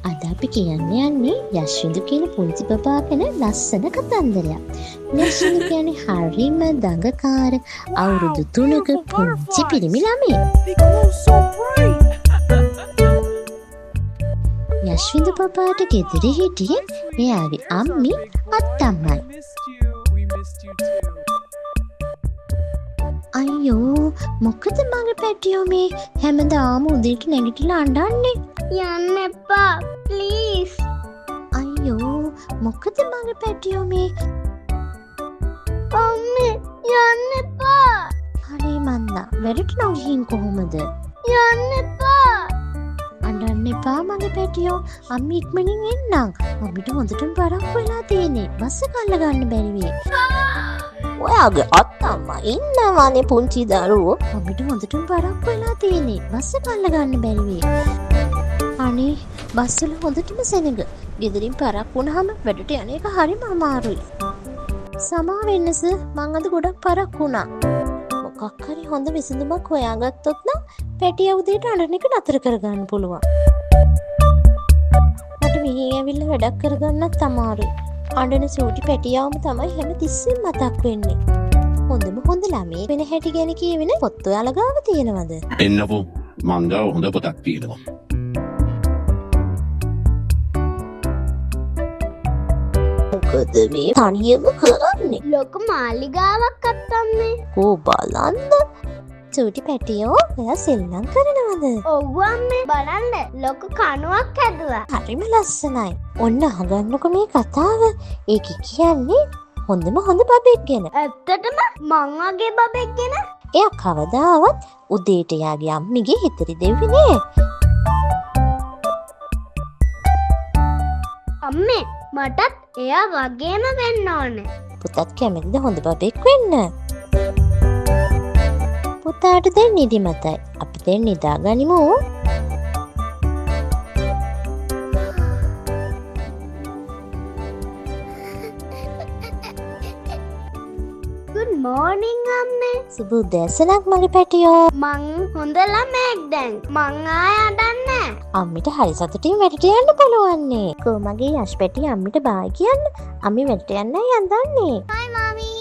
අද අපි කියන්න යන්නේ යශ්විඳු කියන පුංචි බබා ගැන ලස්සන කතන්දරයක්. යශ්විඳු කියන්නේ හරිම දඟකාර අවුරුදු 3ක පුංචි පිරිමි ළමයෙක්. යශ්විඳු බබාට ගෙදර හිටියේ එයාගේ අම්මි අත්තම්මයි. අයියෝ මොකද මගේ පැටියෝ මේ හැමදාම උදේට නැගිටලා අඬන්නේ? යන්න එපා ප්ලීස්. අයියෝ මොකද මගේ පැටියෝ මේ? අම්මේ යන්න එපා. අනේ මන්දා වැඩට නම් ගිහින් කොහොමද? යන්න එපා. අඬන්න එපා මගේ පැටියෝ. අම්මි ඉක්මනින් එන්නම්. අපිට හොඳටම බරක් වෙලා තියෙන්නේ. බස් එක අල්ල ගන්න බැරි වෙයි. ඔයාගේ අත්තම්මා ඉන්නවානේ පුංචි දරුවෝ. අපිට හොඳටම බරක් වෙලා තියෙන්නේ. බස් එක අල්ල ගන්න බැරි වෙයි. අනේ බස් වල හොඳටම සෙනඟ. ගෙදරින් පරක් වුණාම වැඩට යන එක හරිම අමාරුයි. සමා වෙන්න සර් මං අද ගොඩක් පරක් වුණා. මොකක් හරි හොඳ විසඳුමක් හොයාගත්තොත් නම් පැටිය උදේට අඬන එක නතර කරගන්න පුළුවන්. මට මෙහි ඇවිල්ලා වැඩක් කරගන්නත් අමාරුයි. අඬන සූටි පැටියාවම තමයි හැම තිස්සෙම මතක් වෙන්නේ. හොඳම හොඳ ළමයි වෙන හැටි ගැන කියවෙන පොත් ඔයාලා ගාව තියෙනවද? එන්නකෝ මං ගාව හොඳ පොතක් තියෙනවා. මොකද මේ තනියම කරන්නේ? ලොකු මාලිගාවක් අත්තම්මේ. කෝ බලන්න. සූටි පැටියෝ ඔයා සෙල්ලම් කරනවද? ඔව් අම්මේ බලන්න ලොකු කණුවක් හැදුවා. හරිම ලස්සනයි. ඔන්න අහගන්නකො මේ කතාව. ඒක කියන්නේ හොඳම හොඳ බබෙක් ගැන. ඇත්තටම මං වගේ බබෙක් ගැන? එයා කවදාවත් උදේට යාගේ අම්මිගේ හිතරි දෙවි නෑ. අම්මේ මටත් එයා වගේම වෙන්න ඕනේ. පුතත් කැමතිද හොඳ බබෙක් වෙන්න? පුතාට දැන් නිදිමතයි. අපි දැන් නිදාගනිමු. good morning අම්මේ. සුබ උදෑසනක් මගේ පැටියෝ. මං හොඳ ළමෙක් දැන්. මං ආය අඬන්නේ. අම්මිට හරි සතුටින් වැඩට යන්න පුළුවන්නේ. කො මගේ යෂ් පැටිය අම්මිට බායි කියන්න. අම්මි වැඩට යන්නයි යන්දන්නේ. bye mommy.